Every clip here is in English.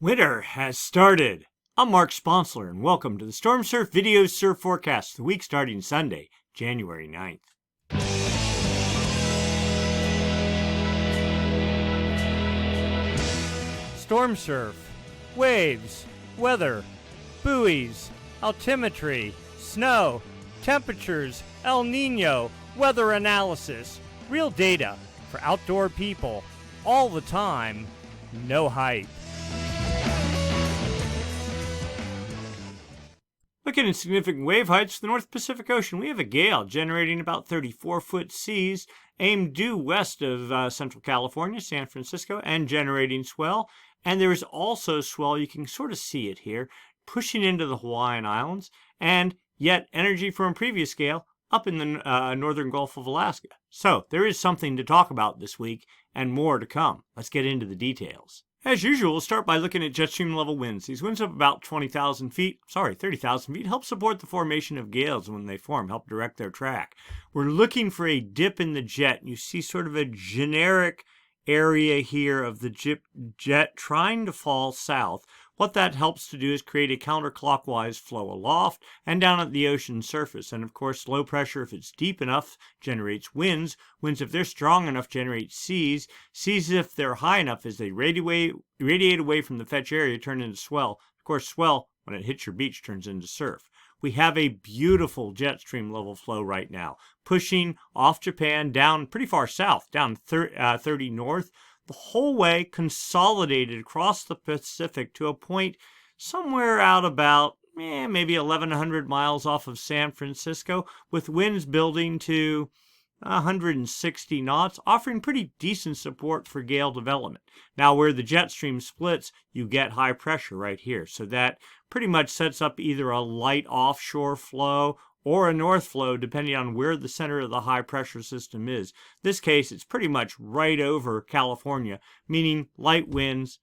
Winter has started. I'm Mark Sponsler, and welcome to the Stormsurf Video Surf Forecast, the week starting Sunday, January 9th. Stormsurf, waves, weather, buoys, altimetry, snow, temperatures, El Nino, weather analysis, real data for outdoor people, all the time, no hype. Looking at significant wave heights, the North Pacific Ocean, we have a gale generating about 34-foot seas, aimed due west of Central California, San Francisco, and generating swell. And there is also swell, you can sort of see it here, pushing into the Hawaiian Islands, and yet energy from a previous gale up in the northern Gulf of Alaska. So there is something to talk about this week, and more to come. Let's get into the details. As usual, we'll start by looking at jet stream level winds. These winds of about 30,000 feet, help support the formation of gales when they form, help direct their track. We're looking for a dip in the jet. You see sort of a generic area here of the jet trying to fall south. What that helps to do is create a counterclockwise flow aloft and down at the ocean surface. And of course, low pressure, if it's deep enough, generates winds. Winds, if they're strong enough, generate seas. Seas, if they're high enough, as they radiate away from the fetch area, turn into swell. Of course, swell, when it hits your beach, turns into surf. We have a beautiful jet stream level flow right now, pushing off Japan down pretty far south, down 30 north, the whole way consolidated across the Pacific to a point somewhere out about maybe 1,100 miles off of San Francisco, with winds building to 160 knots, offering pretty decent support for gale development. Now, where the jet stream splits, you get high pressure right here. So that pretty much sets up either a light offshore flow or a north flow, depending on where the center of the high pressure system is. This case, it's pretty much right over California, meaning light winds,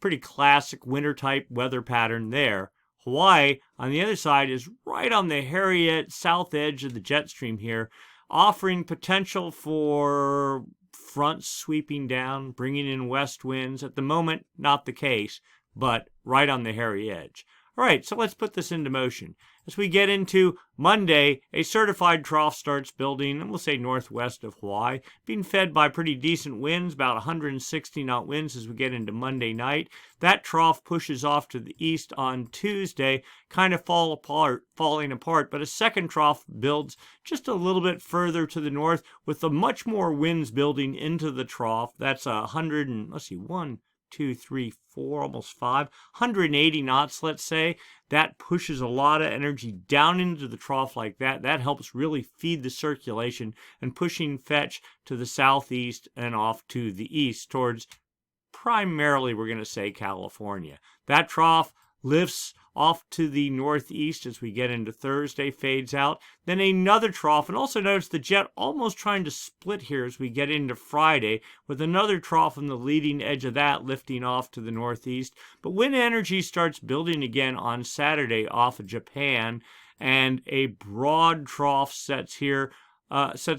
pretty classic winter type weather pattern there. Hawaii, on the other side, is right on the Harriet south edge of the jet stream here, offering potential for fronts sweeping down, bringing in west winds. At the moment, not the case, but right on the hairy edge. All right, so let's put this into motion. As we get into Monday, a certified trough starts building, and we'll say northwest of Hawaii, being fed by pretty decent winds, about 160 knot winds as we get into Monday night. That trough pushes off to the east on Tuesday, kind of falling apart, but a second trough builds just a little bit further to the north with a much more winds building into the trough. That's 180 knots, let's say. That pushes a lot of energy down into the trough like that. That helps really feed the circulation and pushing fetch to the southeast and off to the east towards primarily, we're going to say, California. That trough lifts off to the northeast as we get into Thursday, fades out. Then another trough, and also notice the jet almost trying to split here as we get into Friday, with another trough on the leading edge of that lifting off to the northeast. But wind energy starts building again on Saturday off of Japan, and a broad trough sets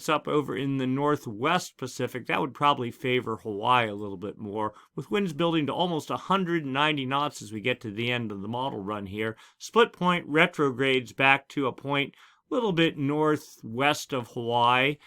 up over in the northwest Pacific. That would probably favor Hawaii a little bit more, with winds building to almost 190 knots as we get to the end of the model run here. Split point retrogrades back to a point a little bit northwest of Hawaii,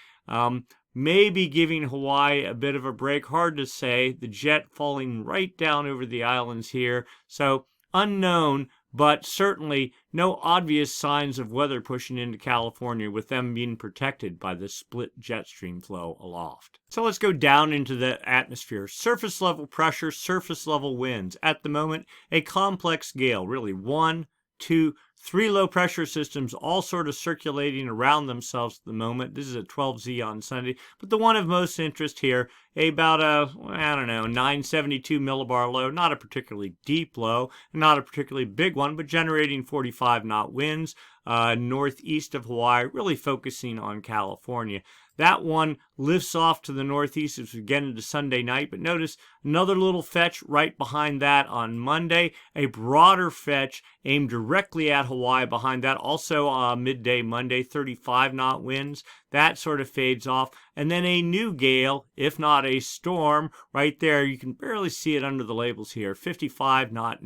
maybe giving Hawaii a bit of a break. Hard to say. The jet falling right down over the islands here, so unknown, but certainly no obvious signs of weather pushing into California, with them being protected by the split jet stream flow aloft. So let's go down into the atmosphere. Surface level pressure, surface level winds. At the moment, a complex gale, really 1, 2, 3 low pressure systems all sort of circulating around themselves at the moment. This is a 12Z on Sunday, but the one of most interest here, about 972 millibar low, not a particularly deep low, not a particularly big one, but generating 45 knot winds northeast of Hawaii, really focusing on California. That one lifts off to the northeast as we get into Sunday night. But notice another little fetch right behind that on Monday. A broader fetch aimed directly at Hawaii behind that. Also midday Monday, 35-knot winds. That sort of fades off. And then a new gale, if not a storm, right there. You can barely see it under the labels here. 55-knot,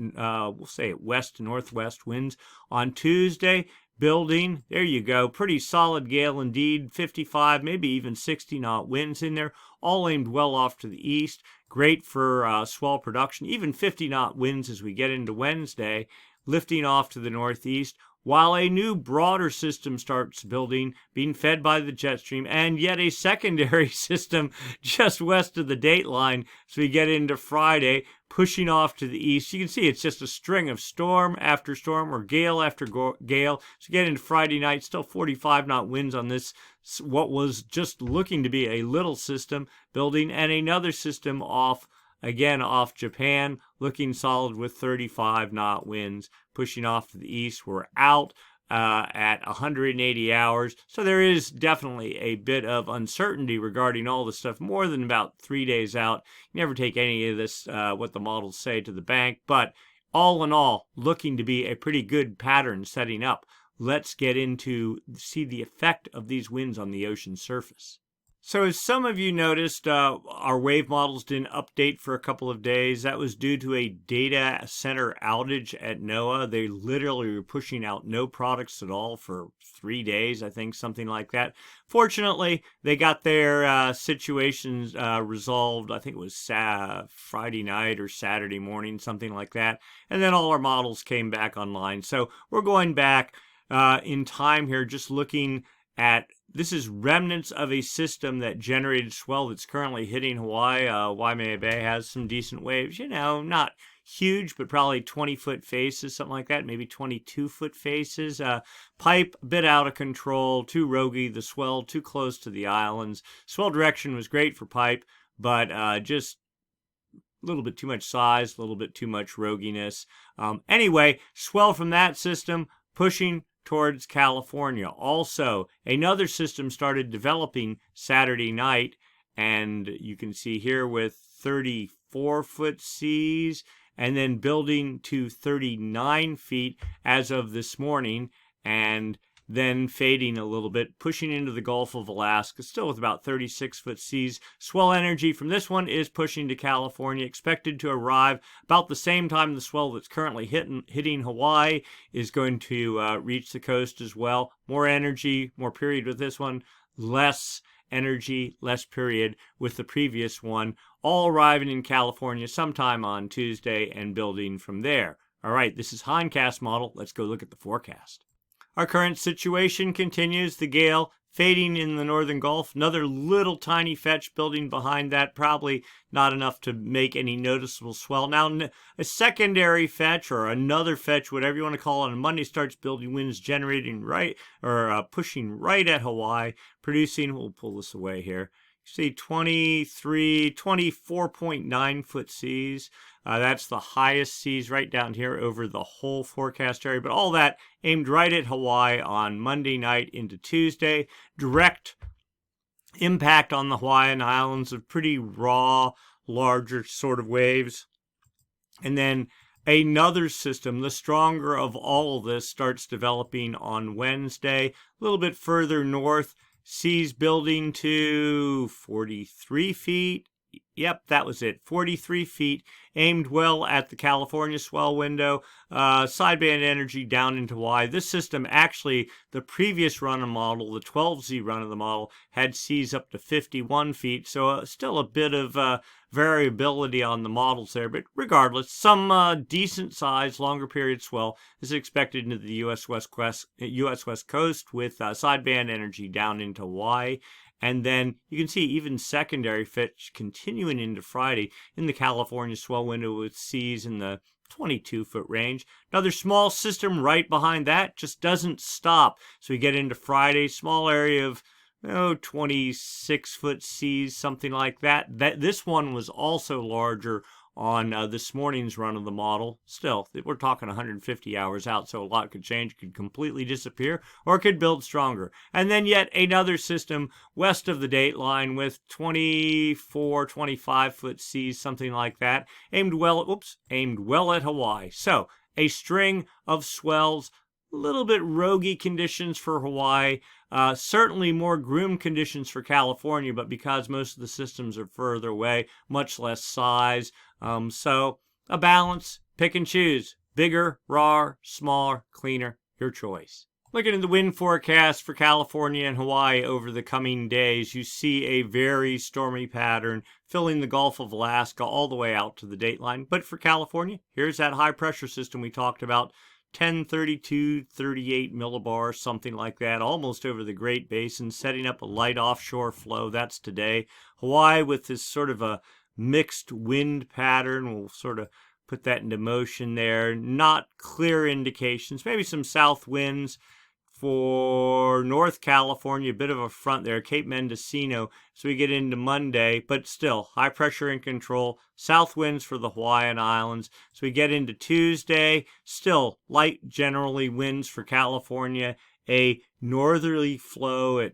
we'll say it west to northwest winds on Tuesday. Building, there you go, pretty solid gale indeed, 55, maybe even 60-knot winds in there, all aimed well off to the east. Great for swell production, even 50-knot winds as we get into Wednesday, lifting off to the northeast, while a new broader system starts building, being fed by the jet stream, and yet a secondary system just west of the date line as we get into Friday, pushing off to the east. You can see it's just a string of storm after storm or gale after gale. So you get into Friday night, still 45-knot winds on this, what was just looking to be a little system building, and another system off Japan, looking solid with 35-knot winds pushing off to the east. We're out at 180 hours. So there is definitely a bit of uncertainty regarding all this stuff, more than about 3 days out. You never take any of this, what the models say, to the bank, but all in all, looking to be a pretty good pattern setting up. Let's get into see the effect of these winds on the ocean surface. So as some of you noticed, our wave models didn't update for a couple of days. That was due to a data center outage at NOAA. They literally were pushing out no products at all for 3 days, I think, something like that. Fortunately, they got their situations resolved. I think it was Friday night or Saturday morning, something like that. And then all our models came back online. So we're going back in time here, just looking at, this is remnants of a system that generated swell that's currently hitting Hawaii. Waimea Bay has some decent waves, you know, not huge, but probably 20-foot faces, something like that, maybe 22-foot faces. Pipe, a bit out of control, too roguey, the swell too close to the islands. Swell direction was great for pipe, but just a little bit too much size, a little bit too much roguiness. Anyway, swell from that system pushing towards California. Also, another system started developing Saturday night, and you can see here with 34-foot seas, and then building to 39 feet as of this morning, and then fading a little bit, pushing into the Gulf of Alaska, still with about 36-foot seas. Swell energy from this one is pushing to California, expected to arrive about the same time the swell that's currently hitting Hawaii is going to reach the coast as well. More energy, more period with this one, less energy, less period with the previous one, all arriving in California sometime on Tuesday and building from there. All right, this is Hindcast model. Let's go look at the forecast. Our current situation continues, the gale fading in the northern Gulf. Another little tiny fetch building behind that, probably not enough to make any noticeable swell. Now, a secondary fetch or another fetch, whatever you want to call it, on Monday starts building winds generating right, or pushing right at Hawaii, producing, we'll pull this away here, see 24.9 foot seas. That's the highest seas right down here over the whole forecast area. But all that aimed right at Hawaii on Monday night into Tuesday. Direct impact on the Hawaiian Islands of pretty raw, larger sort of waves. And then another system, the stronger of all of this, starts developing on Wednesday. A little bit further north, seas building to 43 feet. Yep, that was it. 43 feet, aimed well at the California swell window. Sideband energy down into Hawaii. This system, actually, the previous run of the model, the 12Z run of the model, had seas up to 51 feet. So still a bit of variability on the models there. But regardless, some decent size, longer period swell is expected into the US West Coast with sideband energy down into Hawaii. And then you can see even secondary fetch continuing into Friday in the California swell window with seas in the 22-foot range. Another small system right behind that just doesn't stop. So we get into Friday, small area of 26-foot seas, something like that. This one was also larger on this morning's run of the model. Still, we're talking 150 hours out, so a lot could change, could completely disappear, or could build stronger. And then yet another system west of the dateline with 24, 25-foot seas, something like that, aimed well at Hawaii. So a string of swells, a little bit roguey conditions for Hawaii, certainly more groomed conditions for California, but because most of the systems are further away, much less size. So a balance, pick and choose. Bigger, rawer, smaller, cleaner, your choice. Looking at the wind forecast for California and Hawaii over the coming days, you see a very stormy pattern filling the Gulf of Alaska all the way out to the dateline. But for California, here's that high pressure system we talked about, 1032, 38 millibars, something like that, almost over the Great Basin, setting up a light offshore flow. That's today. Hawaii with this sort of a mixed wind pattern. We'll sort of put that into motion there. Not clear indications. Maybe some south winds for North California, a bit of a front there, Cape Mendocino, so we get into Monday, but still, high pressure in control, south winds for the Hawaiian Islands, so we get into Tuesday, still light generally winds for California, a northerly flow at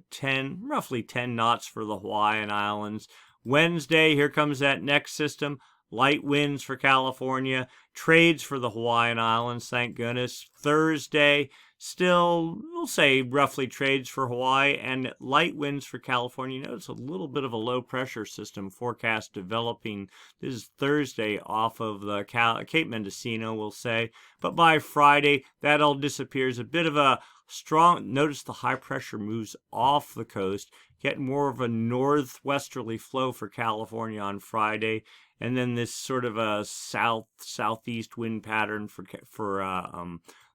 roughly 10 knots for the Hawaiian Islands. Wednesday, here comes that next system, light winds for California, trades for the Hawaiian Islands, thank goodness. Thursday, still, we'll say roughly trades for Hawaii and light winds for California. You notice a little bit of a low pressure system forecast developing. This is Thursday off of the Cape Mendocino, we'll say. But by Friday, that all disappears. A bit of a strong, notice the high pressure moves off the coast, getting more of a northwesterly flow for California on Friday. And then this sort of a southeast wind pattern for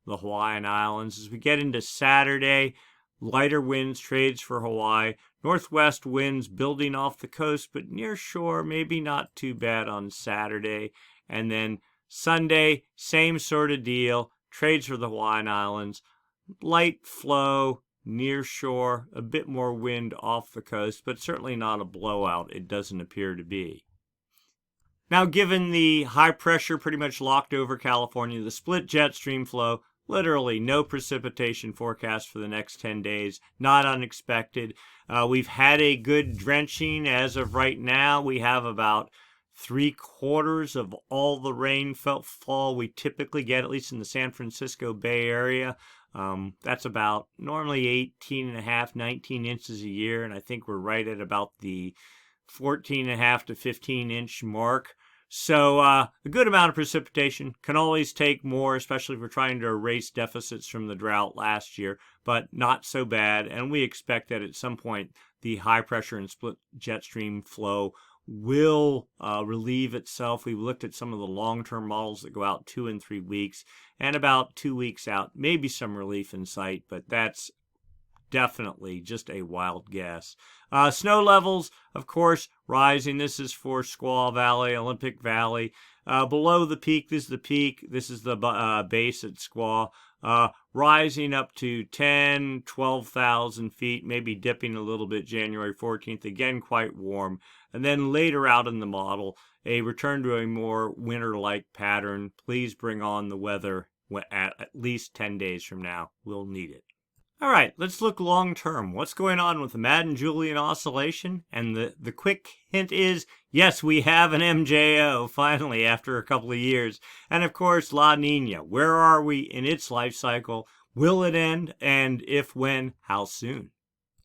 the Hawaiian Islands. As we get into Saturday, lighter winds, trades for Hawaii. Northwest winds building off the coast, but near shore, maybe not too bad on Saturday. And then Sunday, same sort of deal. Trades for the Hawaiian Islands. Light flow, near shore, a bit more wind off the coast, but certainly not a blowout. It doesn't appear to be. Now, given the high pressure pretty much locked over California, the split jet stream flow, literally no precipitation forecast for the next 10 days, not unexpected. We've had a good drenching as of right now. We have about 3/4 of all the rainfall we typically get, at least in the San Francisco Bay Area. That's about normally 18.5, 19 inches a year, and I think we're right at about the 14.5 to 15-inch mark. So a good amount of precipitation. Can always take more, especially if we're trying to erase deficits from the drought last year, but not so bad. And we expect that at some point the high pressure and split jet stream flow will relieve itself. We've looked at some of the long-term models that go out 2 and 3 weeks, and about 2 weeks out, maybe some relief in sight, but that's definitely just a wild guess. Snow levels, of course, rising. This is for Squaw Valley, Olympic Valley. Below the peak, this is the peak. This is the base at Squaw. Rising up to 10, 12,000 feet, maybe dipping a little bit January 14th. Again, quite warm. And then later out in the model, a return to a more winter-like pattern. Please bring on the weather at least 10 days from now. We'll need it. All right, let's look long term. What's going on with the Madden Jullian Oscillation? And the quick hint is, yes, we have an MJO, finally, after a couple of years. And of course, La Nina. Where are we in its life cycle? Will it end? And if, when, how soon?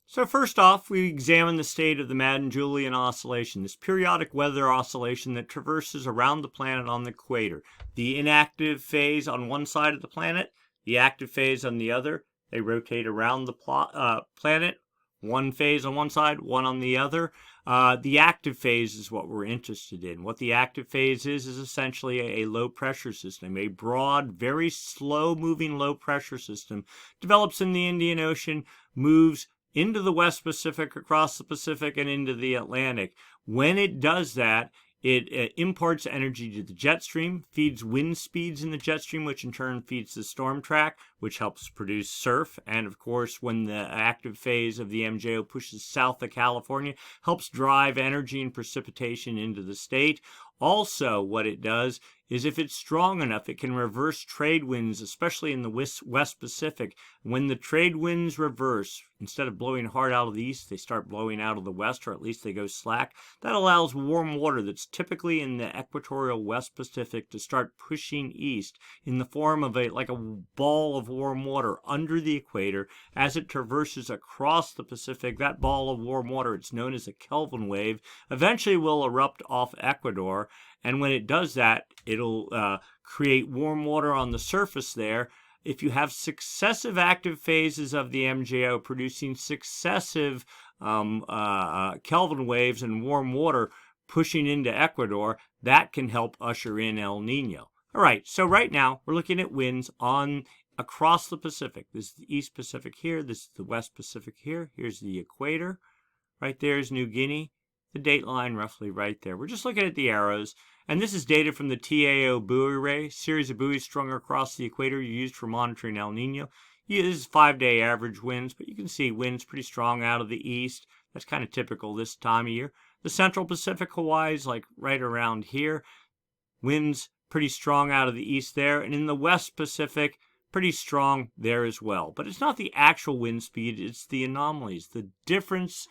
So first off, we examine the state of the Madden Jullian Oscillation, this periodic weather oscillation that traverses around the planet on the equator. The inactive phase on one side of the planet, the active phase on the other. They rotate around the planet, one phase on one side, one on the other. The active phase is what we're interested in. What the active phase is essentially a low pressure system. A broad, very slow moving low pressure system develops in the Indian Ocean, moves into the West Pacific, across the Pacific, and into the Atlantic. When it does that, it imparts energy to the jet stream, feeds wind speeds in the jet stream, which in turn feeds the storm track, which helps produce surf. And of course, when the active phase of the MJO pushes south of California, helps drive energy and precipitation into the state. Also, what it does is if it's strong enough, it can reverse trade winds, especially in the West Pacific. When the trade winds reverse, instead of blowing hard out of the east, they start blowing out of the west, or at least they go slack. That allows warm water that's typically in the equatorial West Pacific to start pushing east in the form of like a ball of warm water under the equator. As it traverses across the Pacific, that ball of warm water, it's known as a Kelvin wave, eventually will erupt off Ecuador. And when it does that, it'll create warm water on the surface there. If you have successive active phases of the MJO producing successive Kelvin waves and warm water pushing into Ecuador, that can help usher in El Nino. All right, so right now we're looking at winds across the Pacific. This is the East Pacific here. This is the West Pacific here. Here's the equator. Right there is New Guinea. The date line roughly right there. We're just looking at the arrows. And this is data from the TAO buoy array, series of buoys strung across the equator used for monitoring El Nino. This is 5-day average winds, but you can see winds pretty strong out of the east. That's kind of typical this time of year. The Central Pacific Hawaii is like right around here. Winds pretty strong out of the east there. And in the West Pacific, pretty strong there as well. But it's not the actual wind speed, it's the anomalies, the difference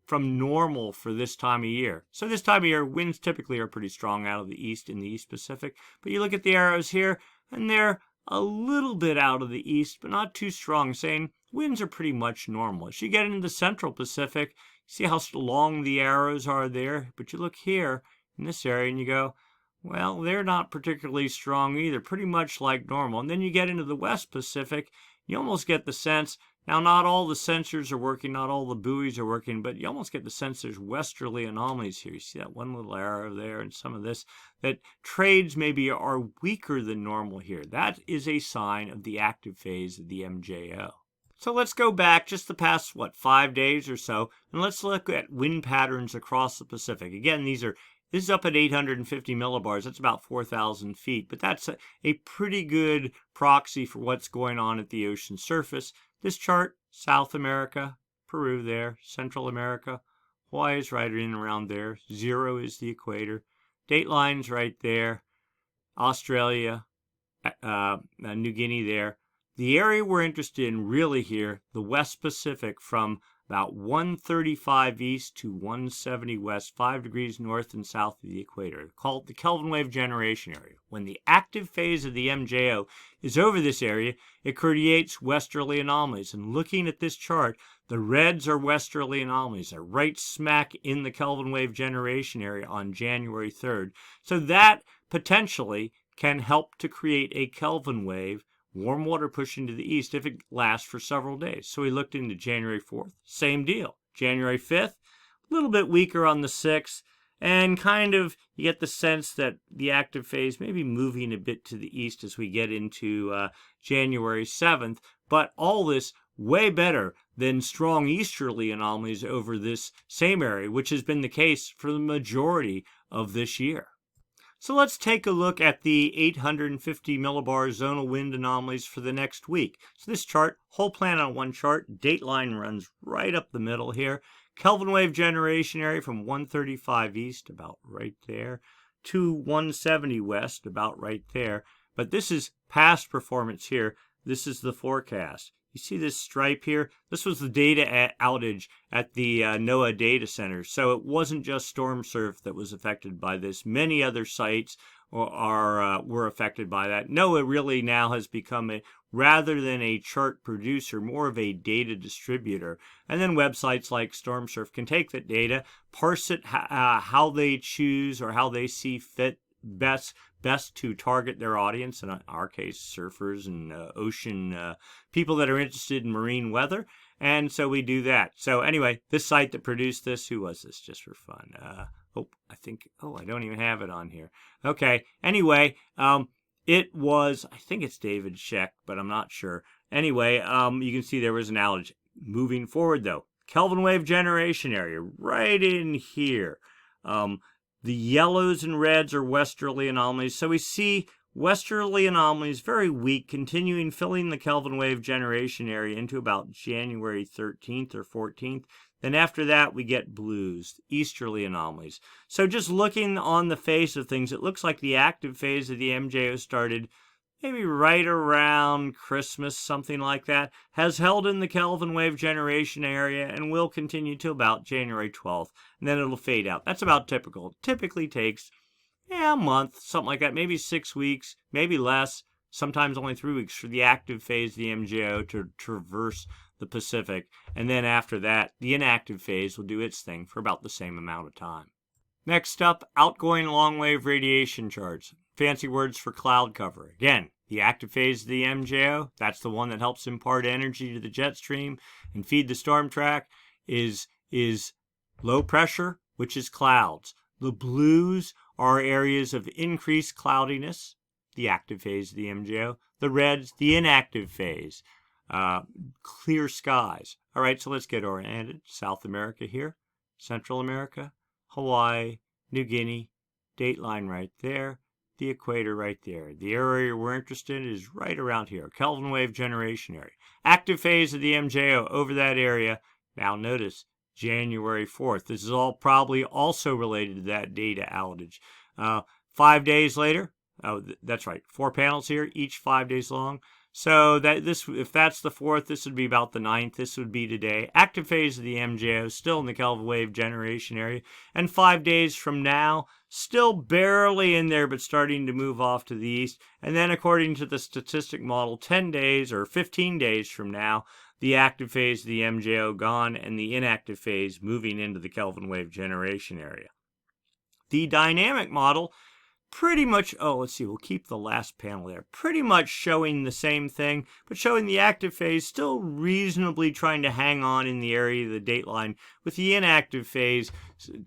from normal for this time of year. So this time of year, winds typically are pretty strong out of the east in the East Pacific. But you look at the arrows here, and they're a little bit out of the east, but not too strong, saying winds are pretty much normal. As you get into the Central Pacific, see how long the arrows are there? But you look here in this area, and you go, well, they're not particularly strong either, pretty much like normal. And then you get into the West Pacific, you almost get the sense, now not all the sensors are working, not all the buoys are working, but you almost get the sense there's westerly anomalies here. You see that one little arrow there and some of this, that trades maybe are weaker than normal here. That is a sign of the active phase of the MJO. So let's go back just the past, 5 days or so, and let's look at wind patterns across the Pacific. Again, this is up at 850 millibars. That's about 4,000 feet, but that's a pretty good proxy for what's going on at the ocean surface. This chart, South America, Peru there, Central America, Hawaii is right in around there. 0 is the equator. Date line's right there. Australia, New Guinea there. The area we're interested in really here, the West Pacific, from about 135 east to 170 west, 5 degrees north and south of the equator, called the Kelvin wave generation area. When the active phase of the MJO is over this area, it creates westerly anomalies. And looking at this chart, the reds are westerly anomalies. They're right smack in the Kelvin wave generation area on January 3rd. So that potentially can help to create a Kelvin wave, warm water pushing to the east, if it lasts for several days. So we looked into January 4th. Same deal. January 5th, a little bit weaker on the 6th, and kind of you get the sense that the active phase may be moving a bit to the east as we get into January 7th. But all this way better than strong easterly anomalies over this same area, which has been the case for the majority of this year. So let's take a look at the 850 millibar zonal wind anomalies for the next week. So this chart, whole planet on one chart, date line runs right up the middle here. Kelvin wave generation area from 135 east, about right there, to 170 west, about right there. But this is past performance here. This is the forecast. You see this stripe here? This was the data outage at the NOAA data center. So it wasn't just Stormsurf that was affected by this. Many other sites were affected by that. NOAA really now has become, rather than a chart producer, more of a data distributor. And then websites like Stormsurf can take that data, parse it how they choose or how they see fit best to target their audience, in our case, surfers and ocean people that are interested in marine weather. And so we do that. So anyway, this site that produced this, who was this, just for fun? I don't even have it on here. Okay, anyway, it was, I think it's David Scheck, but I'm not sure. Anyway, you can see there was an outage. Moving forward, though, Kelvin wave generation area right in here. The yellows and reds are westerly anomalies. So we see westerly anomalies very weak, continuing filling the Kelvin wave generation area into about January 13th or 14th. Then after that, we get blues, easterly anomalies. So just looking on the face of things, it looks like the active phase of the MJO started maybe right around Christmas, something like that, has held in the Kelvin wave generation area, and will continue till about January 12th, and then it'll fade out. That's about typical. It typically takes a month, something like that, maybe 6 weeks, maybe less, sometimes only 3 weeks for the active phase of the MJO to traverse the Pacific, and then after that, the inactive phase will do its thing for about the same amount of time. Next up, outgoing long-wave radiation charts. Fancy words for cloud cover. Again, the active phase of the MJO, that's the one that helps impart energy to the jet stream and feed the storm track, is low pressure, which is clouds. The blues are areas of increased cloudiness, the active phase of the MJO. The reds, the inactive phase, clear skies. All right, so let's get oriented. South America here, Central America, Hawaii, New Guinea, dateline right there, the equator right there. The area we're interested in is right around here, Kelvin wave generation area. Active phase of the MJO over that area. Now notice, January 4th. This is all probably also related to that data outage. 5 days later, that's right, 4 panels here, each 5 days long. So that if that's the 4th, this would be about the 9th. This would be today. Active phase of the MJO, still in the Kelvin wave generation area. And 5 days from now, still barely in there, but starting to move off to the east. And then according to the statistic model, 10 days or 15 days from now, the active phase of the MJO gone and the inactive phase moving into the Kelvin wave generation area. The dynamic model pretty much, let's see, we'll keep the last panel there. Pretty much showing the same thing, but showing the active phase still reasonably trying to hang on in the area of the dateline, with the inactive phase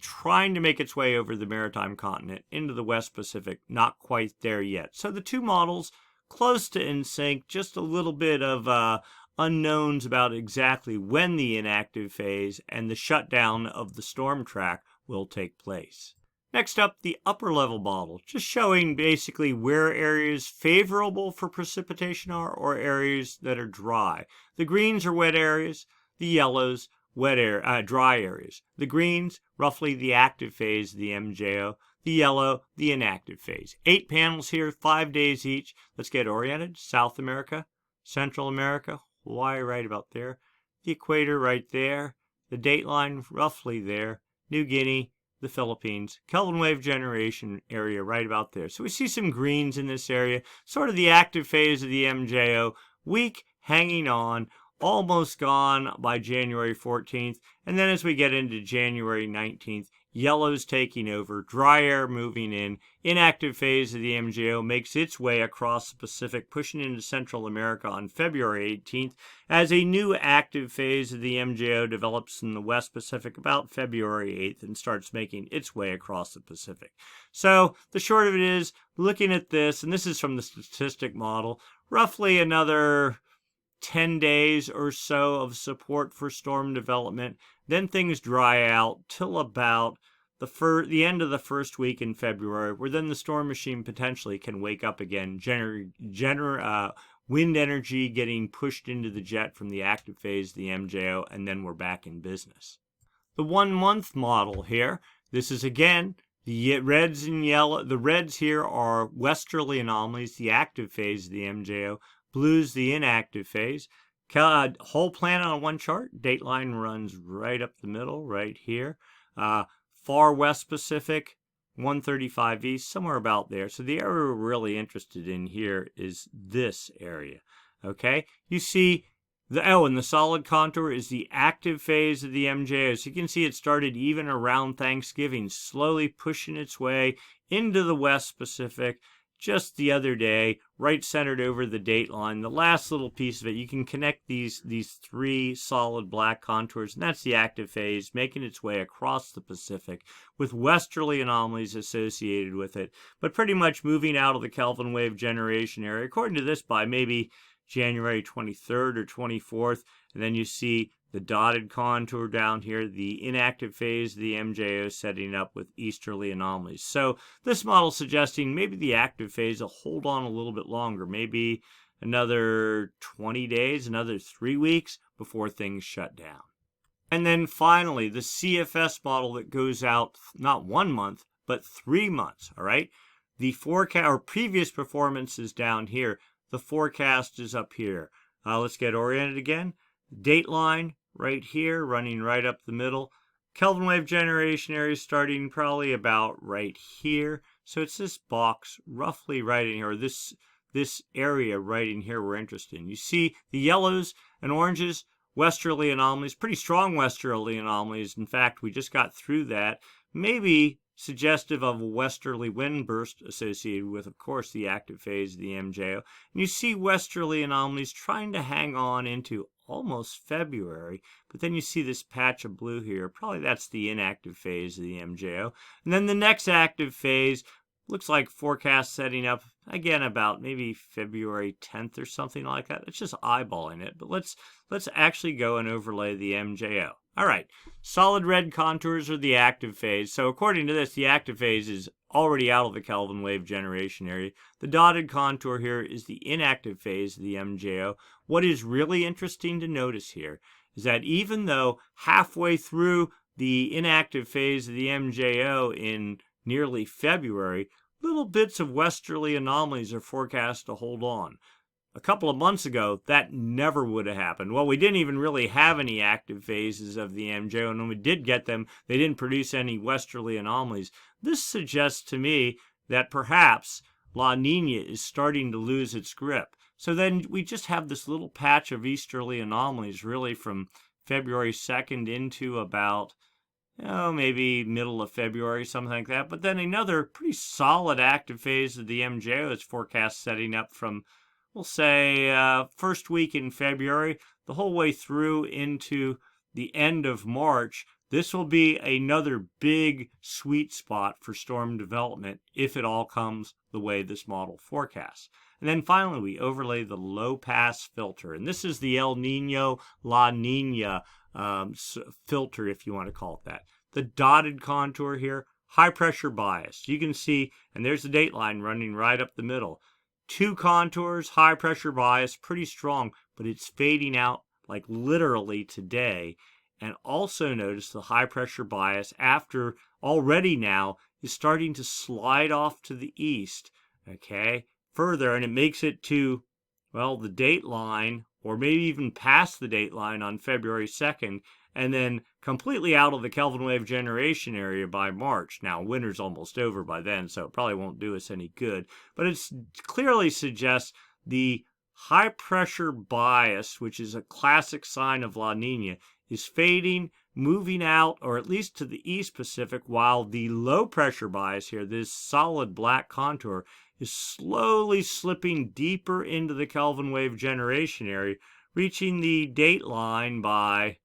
trying to make its way over the maritime continent into the West Pacific, not quite there yet. So the two models close to in sync, just a little bit of unknowns about exactly when the inactive phase and the shutdown of the storm track will take place. Next up, the upper level model, just showing basically where areas favorable for precipitation are or areas that are dry. The greens are wet areas, the yellows, dry areas. The greens, roughly the active phase of the MJO, the yellow, the inactive phase. 8 panels here, 5 days each. Let's get oriented. South America, Central America, Hawaii right about there, the equator right there, the dateline roughly there, New Guinea, the Philippines, Kelvin wave generation area right about there. So we see some greens in this area, sort of the active phase of the MJO, weak, hanging on, almost gone by January 14th. And then as we get into January 19th, yellows taking over, dry air moving in, inactive phase of the MJO makes its way across the Pacific, pushing into Central America on February 18th, as a new active phase of the MJO develops in the West Pacific about February 8th and starts making its way across the Pacific. So the short of it is, looking at this, and this is from the statistic model, roughly another 10 days or so of support for storm development. Then things dry out till about the end of the first week in February, where then the storm machine potentially can wake up again, wind energy getting pushed into the jet from the active phase of the MJO, and then we're back in business. The 1 month model here, this is again the reds and yellow. The reds here are westerly anomalies, the active phase of the MJO. Blues, the inactive phase. Whole planet on one chart. Dateline runs right up the middle, right here. Far West Pacific, 135 east, somewhere about there. So the area we're really interested in here is this area. Okay, you see and the solid contour is the active phase of the MJO. So you can see it started even around Thanksgiving, slowly pushing its way into the West Pacific. Just the other day, right centered over the dateline, the last little piece of it, you can connect these 3 solid black contours, and that's the active phase, making its way across the Pacific with westerly anomalies associated with it, but pretty much moving out of the Kelvin wave generation area, according to this, by maybe January 23rd or 24th, and then you see the dotted contour down here, the inactive phase of the MJO setting up with easterly anomalies. So this model suggesting maybe the active phase will hold on a little bit longer, maybe another 20 days, another 3 weeks before things shut down. And then finally, the CFS model that goes out not 1 month, but 3 months, all right? The forecast or previous performance is down here. The forecast is up here. Let's get oriented again. Date line right here, running right up the middle. Kelvin wave generation area starting probably about right here. So it's this box roughly right in here, or this area right in here we're interested in. You see the yellows and oranges, westerly anomalies, pretty strong westerly anomalies. In fact, we just got through that. Maybe suggestive of a westerly wind burst associated with, of course, the active phase of the MJO. And you see westerly anomalies trying to hang on into almost February, but then you see this patch of blue here. Probably that's the inactive phase of the MJO. And then the next active phase looks like forecast setting up again about maybe February 10th or something like that. It's just eyeballing it, but let's actually go and overlay the MJO. All right, solid red contours are the active phase. So according to this, the active phase is already out of the Kelvin wave generation area. The dotted contour here is the inactive phase of the MJO. What is really interesting to notice here is that even though halfway through the inactive phase of the MJO in nearly February, little bits of westerly anomalies are forecast to hold on. A couple of months ago, that never would have happened. Well, we didn't even really have any active phases of the MJO, and when we did get them, they didn't produce any westerly anomalies. This suggests to me that perhaps La Nina is starting to lose its grip. So then we just have this little patch of easterly anomalies really from February 2nd into about, maybe middle of February, something like that. But then another pretty solid active phase of the MJO is forecast setting up from, we'll say, first week in February, the whole way through into the end of March. This will be another big sweet spot for storm development if it all comes the way this model forecasts. And then finally, we overlay the low-pass filter. And this is the El Nino La Nina filter, if you want to call it that. The dotted contour here, high-pressure bias. You can see, and there's the date line running right up the middle. Two contours, high-pressure bias, pretty strong, but it's fading out like literally today. And also notice the high-pressure bias after already now is starting to slide off to the east, okay, further, and it makes it to, well, the date line, or maybe even past the date line on February 2nd, and then completely out of the Kelvin wave generation area by March. Now, winter's almost over by then, so it probably won't do us any good, but it clearly suggests the high-pressure bias, which is a classic sign of La Nina, is fading, moving out, or at least to the East Pacific, while the low-pressure bias here, this solid black contour, is slowly slipping deeper into the Kelvin wave generation area, reaching the date line by,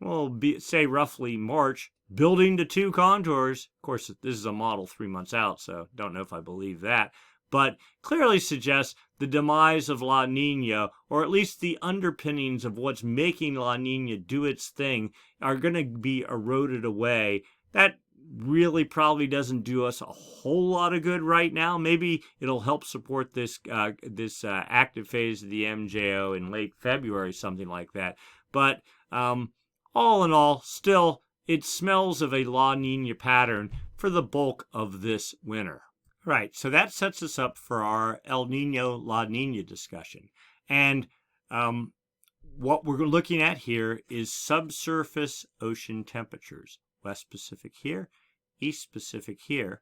well, say roughly March, building to two contours. Of course, this is a model 3 months out, so don't know if I believe that, but clearly suggests the demise of La Nina, or at least the underpinnings of what's making La Nina do its thing, are going to be eroded away. That really probably doesn't do us a whole lot of good right now. Maybe it'll help support this active phase of the MJO in late February, something like that. But all in all, still, it smells of a La Nina pattern for the bulk of this winter. Right, so that sets us up for our El Nino, La Nina discussion. And what we're looking at here is subsurface ocean temperatures. West Pacific here, East Pacific here.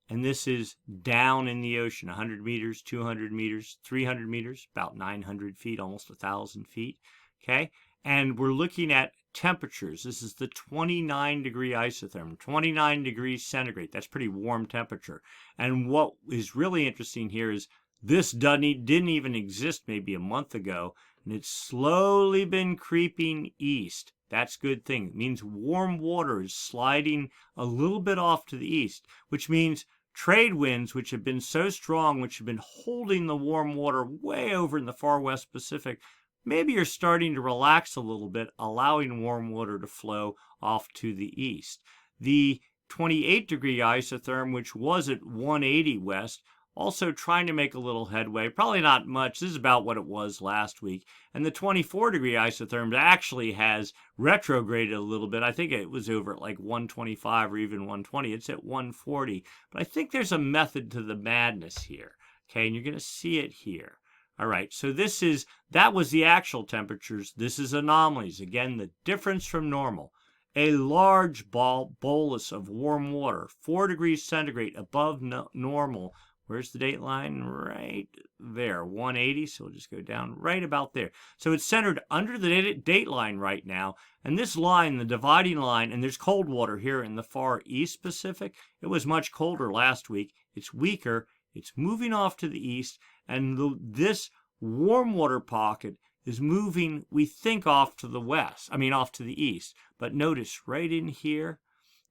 And this is down in the ocean, 100 meters, 200 meters, 300 meters, about 900 feet, almost 1,000 feet. Okay, and we're looking at temperatures. This is the 29-degree isotherm, 29 degrees centigrade. That's pretty warm temperature. And what is really interesting here is this didn't even exist maybe a month ago, and it's slowly been creeping east. That's a good thing. It means warm water is sliding a little bit off to the east, which means trade winds, which have been so strong, which have been holding the warm water way over in the far west Pacific, maybe you're starting to relax a little bit, allowing warm water to flow off to the east. The 28-degree isotherm, which was at 180 west, also trying to make a little headway. Probably not much. This is about what it was last week. And the 24-degree isotherm actually has retrograded a little bit. I think it was over at like 125 or even 120. It's at 140. But I think there's a method to the madness here. Okay, and you're going to see it here. All right, so that was the actual temperatures. This is anomalies. Again, the difference from normal. A large bolus of warm water, 4 degrees centigrade above normal. Where's the date line? Right there, 180. So we'll just go down right about there. So it's centered under the date line right now. And this line, the dividing line, and there's cold water here in the far east Pacific. It was much colder last week. It's weaker. It's moving off to the east. And this warm water pocket is moving, we think, off to the west. Off to the east. But notice right in here,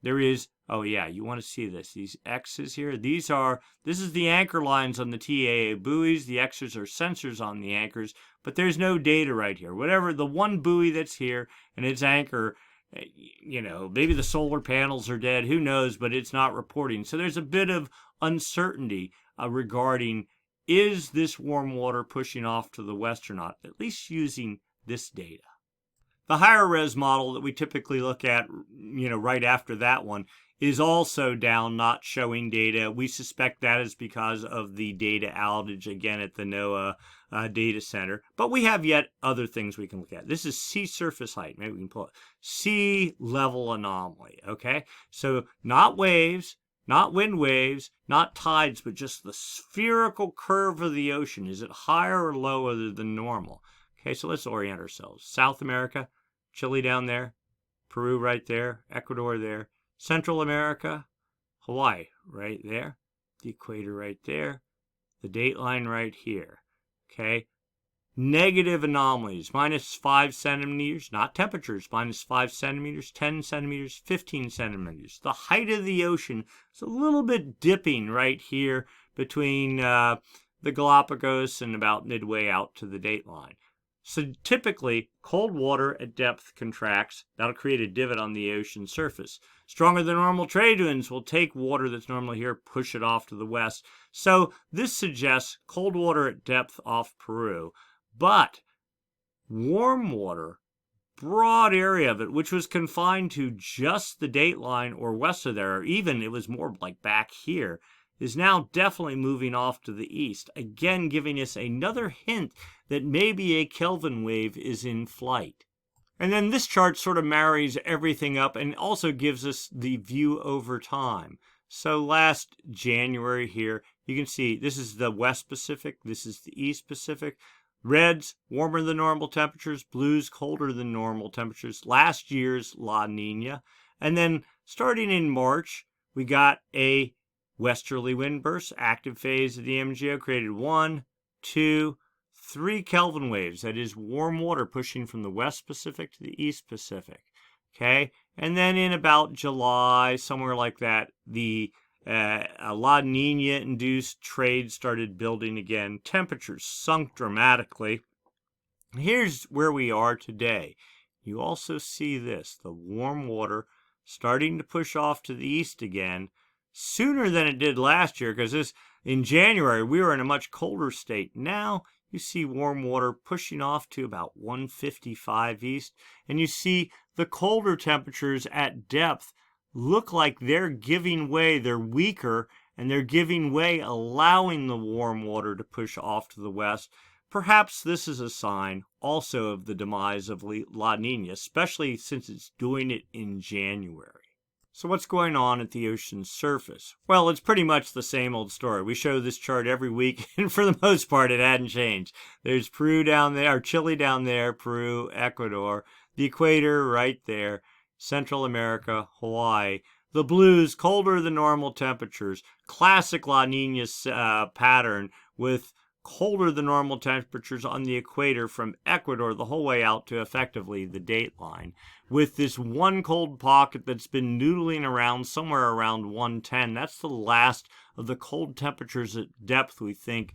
there is, oh yeah, you want to see this. These X's here, this is the anchor lines on the TAA buoys. The X's are sensors on the anchors, but there's no data right here. Whatever, the one buoy that's here and its anchor, maybe the solar panels are dead, who knows, but it's not reporting. So there's a bit of uncertainty regarding, is this warm water pushing off to the west or not, at least using this data. The higher res model that we typically look at, right after that one, is also down, not showing data. We suspect that is because of the data outage again at the NOAA data center. But we have yet other things we can look at. This is sea surface height. Maybe we can pull it. Sea level anomaly, okay? So not waves, not wind waves, not tides, but just the spherical curve of the ocean. Is it higher or lower than normal? Okay, so let's orient ourselves. South America, Chile down there, Peru right there, Ecuador there, Central America, Hawaii right there, the equator right there, the date line right here. Okay, negative anomalies, -5 centimeters, not temperatures, -5 centimeters, 10 centimeters, 15 centimeters. The height of the ocean is a little bit dipping right here between the Galapagos and about midway out to the date line. So typically, cold water at depth contracts. That'll create a divot on the ocean surface. Stronger than normal trade winds will take water that's normally here, push it off to the west. So this suggests cold water at depth off Peru. But warm water, broad area of it, which was confined to just the date line or west of there, or even it was more like back here, is now definitely moving off to the east, again giving us another hint that maybe a Kelvin wave is in flight. And then this chart sort of marries everything up and also gives us the view over time. So last January here, you can see this is the West Pacific, this is the East Pacific. Reds, warmer than normal temperatures. Blues, colder than normal temperatures. Last year's La Nina. And then starting in March, we got a westerly wind burst. Active phase of the MGO created 1, 2, 3 Kelvin waves. That is warm water pushing from the West Pacific to the East Pacific. Okay? And then in about July, somewhere like that, the La Nina-induced trade started building again. Temperatures sunk dramatically. Here's where we are today. You also see this, the warm water starting to push off to the east again sooner than it did last year, because in January we were in a much colder state. Now you see warm water pushing off to about 155 east, and you see the colder temperatures at depth look like they're giving way, they're weaker, and they're giving way, allowing the warm water to push off to the west. Perhaps this is a sign also of the demise of La Nina, especially since it's doing it in January. So what's going on at the ocean's surface? Well, it's pretty much the same old story. We show this chart every week, and for the most part, it hadn't changed. There's Peru down there, or Chile down there, Peru, Ecuador, the equator right there, Central America, Hawaii. The blues, colder than normal temperatures. Classic La Nina pattern with colder than normal temperatures on the equator from Ecuador the whole way out to effectively the date line. With this one cold pocket that's been noodling around somewhere around 110. That's the last of the cold temperatures at depth, we think,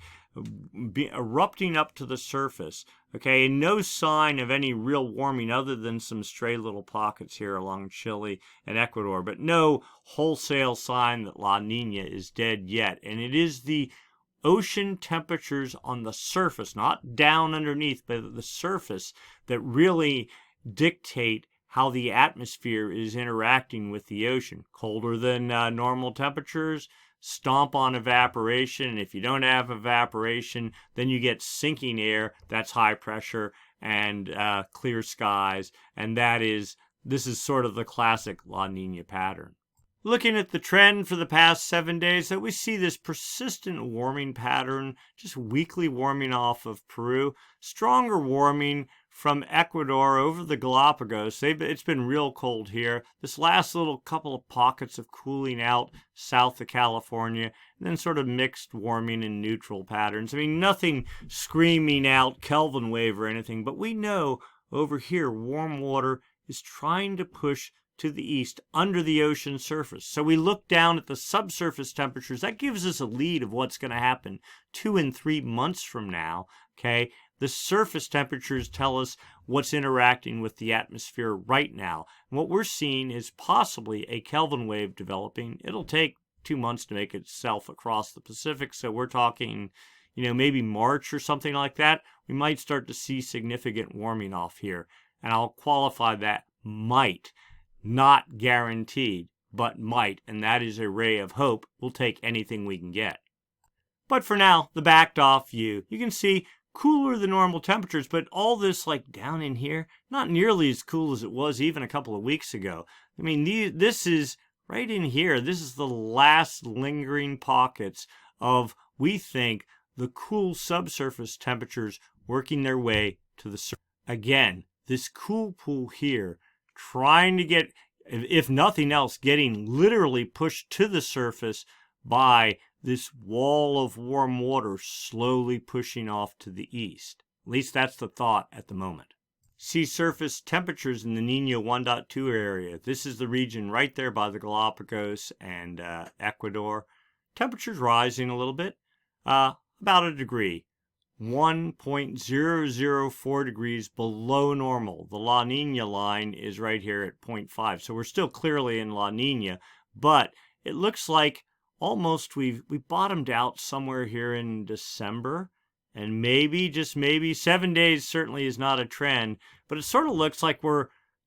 erupting up to the surface. Okay, and no sign of any real warming other than some stray little pockets here along Chile and Ecuador, but no wholesale sign that La Nina is dead yet. And it is the ocean temperatures on the surface, not down underneath, but at the surface, that really dictate how the atmosphere is interacting with the ocean. Colder than normal temperatures stomp on evaporation, and if you don't have evaporation, then you get sinking air. That's high pressure and clear skies, and this is sort of the classic La Nina pattern. Looking at the trend for the past 7 days, that we see this persistent warming pattern, just weekly warming off of Peru, stronger warming from Ecuador over the Galapagos. It's been real cold here. This last little couple of pockets of cooling out south of California, and then sort of mixed warming and neutral patterns. I mean, nothing screaming out Kelvin wave or anything, but we know over here warm water is trying to push to the east under the ocean surface. So we look down at the subsurface temperatures. That gives us a lead of what's going to happen 2 and 3 months from now. Okay, the surface temperatures tell us what's interacting with the atmosphere right now. And what we're seeing is possibly a Kelvin wave developing. It'll take 2 months to make itself across the Pacific. So we're talking, maybe March or something like that. We might start to see significant warming off here. And I'll qualify that might. Not guaranteed, but might, and that is a ray of hope. We'll take anything we can get. But for now, the backed off view, you can see cooler than normal temperatures, but all this like down in here, not nearly as cool as it was even a couple of weeks ago. I mean, this is right in here. This is the last lingering pockets of, we think, the cool subsurface temperatures working their way to the surface. Again, this cool pool here, trying to get, if nothing else, getting literally pushed to the surface by this wall of warm water slowly pushing off to the east. At least that's the thought at the moment. Sea surface temperatures in the Nino 1.2 area. This is the region right there by the Galapagos and Ecuador. Temperatures rising a little bit, about a degree. 1.004 degrees below normal. The La Nina line is right here at 0.5. So we're still clearly in La Nina, but it looks like almost we bottomed out somewhere here in December, and maybe, just maybe, 7 days certainly is not a trend, but it sort of looks like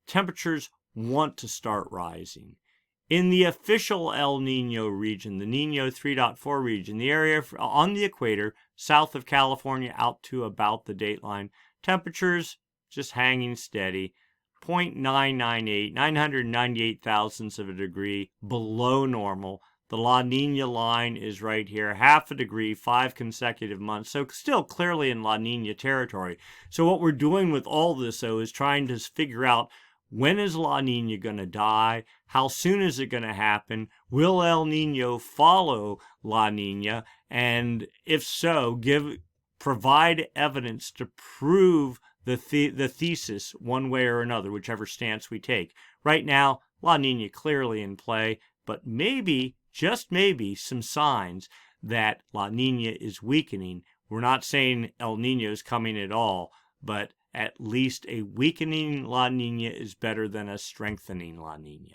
temperatures want to start rising. In the official El Nino region, the Nino 3.4 region, the area on the equator, south of California out to about the dateline, temperatures just hanging steady, 0.998, 998 thousandths of a degree below normal. The La Nina line is right here, half a degree, 5 consecutive months, so still clearly in La Nina territory. So what we're doing with all this, though, is trying to figure out, when is La Nina going to die? How soon is it going to happen? Will El Nino follow La Nina? And if so, provide evidence to prove the thesis one way or another, whichever stance we take. Right now, La Nina clearly in play, but maybe, just maybe, some signs that La Nina is weakening. We're not saying El Nino is coming at all, but at least a weakening La Nina is better than a strengthening La Nina.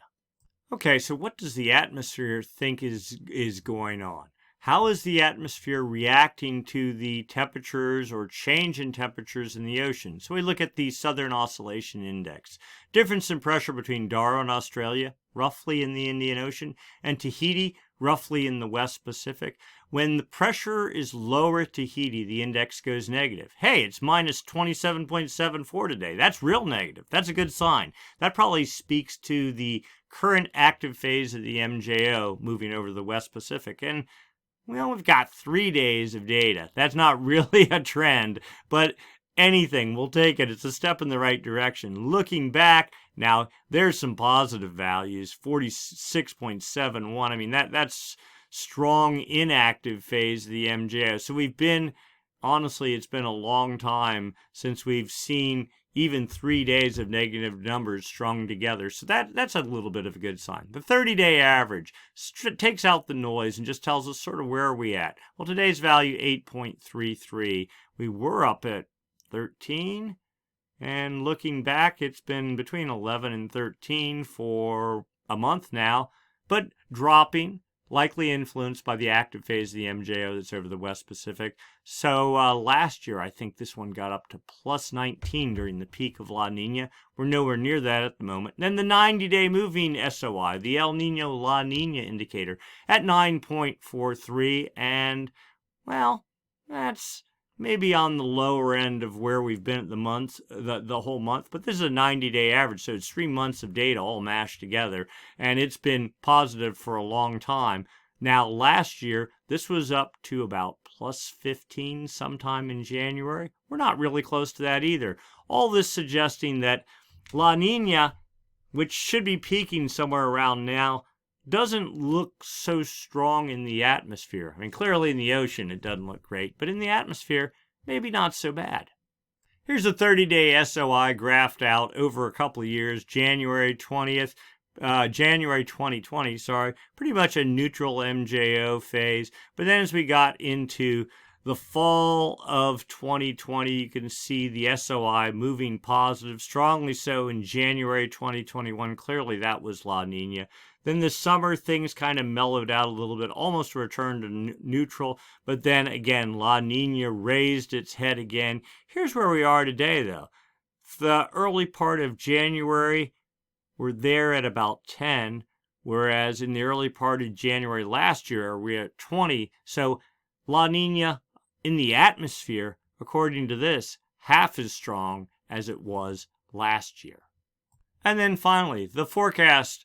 Okay, so what does the atmosphere think is going on? How is the atmosphere reacting to the temperatures or change in temperatures in the ocean? So we look at the Southern Oscillation Index. Difference in pressure between Darwin, Australia, roughly in the Indian Ocean, and Tahiti, roughly in the West Pacific. When the pressure is lower at Tahiti, the index goes negative. Hey, it's minus 27.74 today. That's real negative. That's a good sign. That probably speaks to the current active phase of the MJO moving over the West Pacific. And well, we've got 3 days of data. That's not really a trend, but anything, we'll take it. It's a step in the right direction. Looking back, now there's some positive values, 46.71. I mean, that's strong inactive phase of the MJO. So honestly, it's been a long time since we've seen even 3 days of negative numbers strung together. So that's a little bit of a good sign. The 30-day average takes out the noise and just tells us sort of where are we at. Well, today's value, 8.33. We were up at 13. And looking back, it's been between 11 and 13 for a month now, but dropping likely influenced by the active phase of the MJO that's over the West Pacific. So last year, I think this one got up to plus 19 during the peak of La Nina. We're nowhere near that at the moment. Then the 90-day moving SOI, the El Nino La Nina indicator, at 9.43, and, well, that's maybe on the lower end of where we've been at the whole month, but this is a 90-day average, so it's 3 months of data all mashed together, and it's been positive for a long time. Now, last year, this was up to about plus 15 sometime in January. We're not really close to that either. All this suggesting that La Nina, which should be peaking somewhere around now, doesn't look so strong in the atmosphere. I mean, clearly in the ocean it doesn't look great, but in the atmosphere, maybe not so bad. Here's a 30-day SOI graphed out over a couple of years, January 2020, pretty much a neutral MJO phase. But then as we got into the fall of 2020, you can see the SOI moving positive, strongly so in January 2021. Clearly that was La Nina. Then this summer, things kind of mellowed out a little bit, almost returned to neutral. But then again, La Nina raised its head again. Here's where we are today, though. The early part of January, we're there at about 10, whereas in the early part of January last year, we're at 20. So La Nina in the atmosphere, according to this, half as strong as it was last year. And then finally, the forecast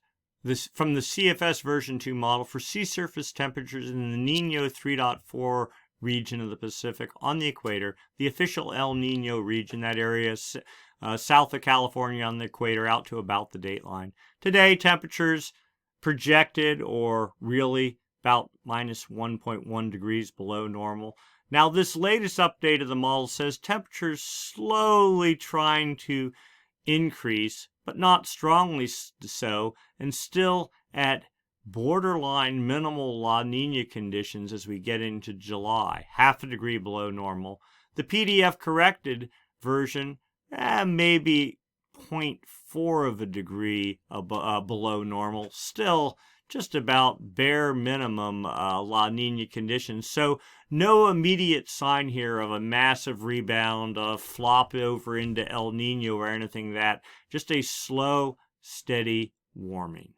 from the CFS version 2 model for sea surface temperatures in the Nino 3.4 region of the Pacific on the equator, the official El Nino region, that area south of California on the equator out to about the dateline. Today, temperatures projected or really about minus 1.1 degrees below normal. Now, this latest update of the model says temperatures slowly trying to increase, but not strongly so, and still at borderline minimal La Nina conditions as we get into July, half a degree below normal. The PDF corrected version, maybe 0.4 of a degree below normal, still just about bare minimum La Nina conditions. So no immediate sign here of a massive rebound, a flop over into El Nino or anything that. Just a slow, steady warming.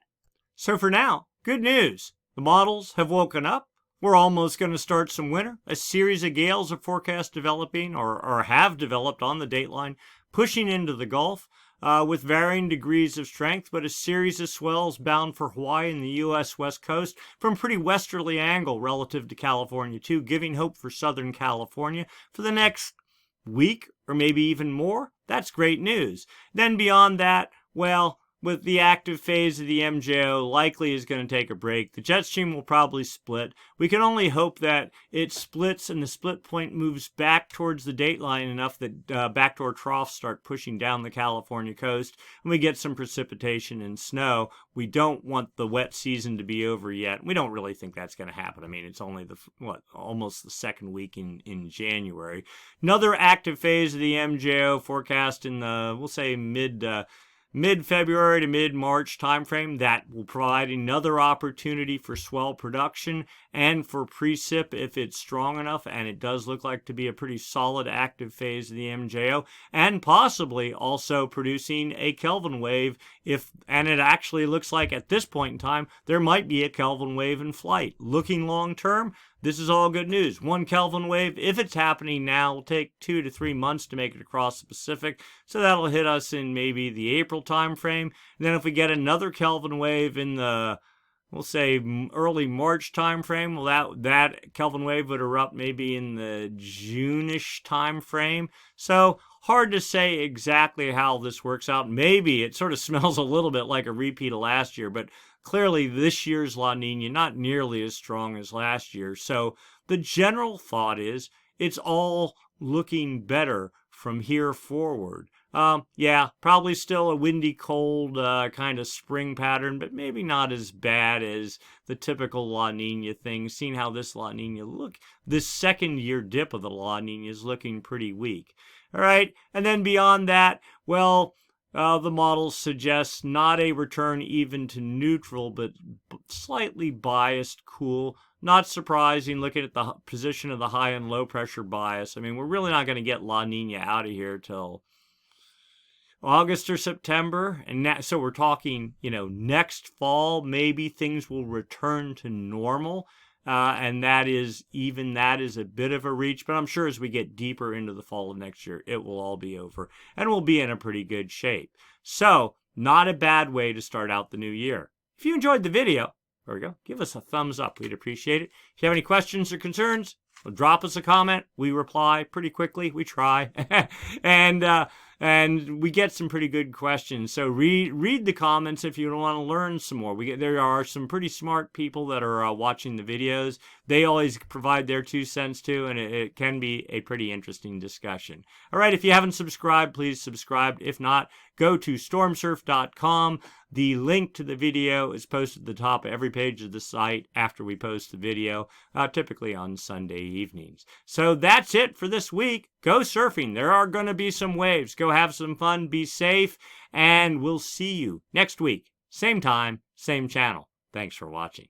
So for now, good news. The models have woken up. We're almost going to start some winter. A series of gales are forecast developing or have developed on the dateline, pushing into the Gulf. With varying degrees of strength, but a series of swells bound for Hawaii and the U.S. West Coast from a pretty westerly angle relative to California, too, giving hope for Southern California for the next week or maybe even more. That's great news. Then beyond that, well, with the active phase of the MJO likely is going to take a break. The jet stream will probably split. We can only hope that it splits and the split point moves back towards the dateline enough that backdoor troughs start pushing down the California coast and we get some precipitation and snow. We don't want the wet season to be over yet. We don't really think that's going to happen. I mean, it's only almost the second week in January. Another active phase of the MJO forecast in the, we'll say, mid-February to mid-March timeframe. That will provide another opportunity for swell production and for precip if it's strong enough, and it does look like to be a pretty solid active phase of the MJO, and possibly also producing a Kelvin wave and it actually looks like at this point in time there might be a Kelvin wave in flight. Looking long term, this is all good news. One Kelvin wave, if it's happening now, will take 2 to 3 months to make it across the Pacific. So that'll hit us in maybe the April time frame. And then if we get another Kelvin wave in the, we'll say, early March time frame, well, that Kelvin wave would erupt maybe in the June-ish time frame. So hard to say exactly how this works out. Maybe it sort of smells a little bit like a repeat of last year, but clearly this year's La Nina not nearly as strong as last year. So the general thought is it's all looking better from here forward. Yeah, probably still a windy, cold kind of spring pattern, but maybe not as bad as the typical La Nina thing. Seeing how this La Nina this second year dip of the La Nina is looking pretty weak. All right, and then beyond that, well, The model suggests not a return even to neutral, but slightly biased cool. Not surprising, looking at the position of the high and low pressure bias. I mean, we're really not going to get La Nina out of here till August or September, and so we're talking, next fall, maybe things will return to normal, and that is a bit of a reach, but I'm sure as we get deeper into the fall of next year, it will all be over, and we'll be in a pretty good shape. So, not a bad way to start out the new year. If you enjoyed the video, there we go, give us a thumbs up, we'd appreciate it. If you have any questions or concerns, well, drop us a comment. We reply pretty quickly. We try. and we get some pretty good questions. So read the comments if you want to learn some more. There are some pretty smart people that are watching the videos. They always provide their 2 cents too, and it can be a pretty interesting discussion. All right, if you haven't subscribed, please subscribe. If not, go to stormsurf.com. The link to the video is posted at the top of every page of the site after we post the video, typically on Sunday evenings. So that's it for this week. Go surfing. There are going to be some waves. Go have some fun. Be safe. And we'll see you next week. Same time, same channel. Thanks for watching.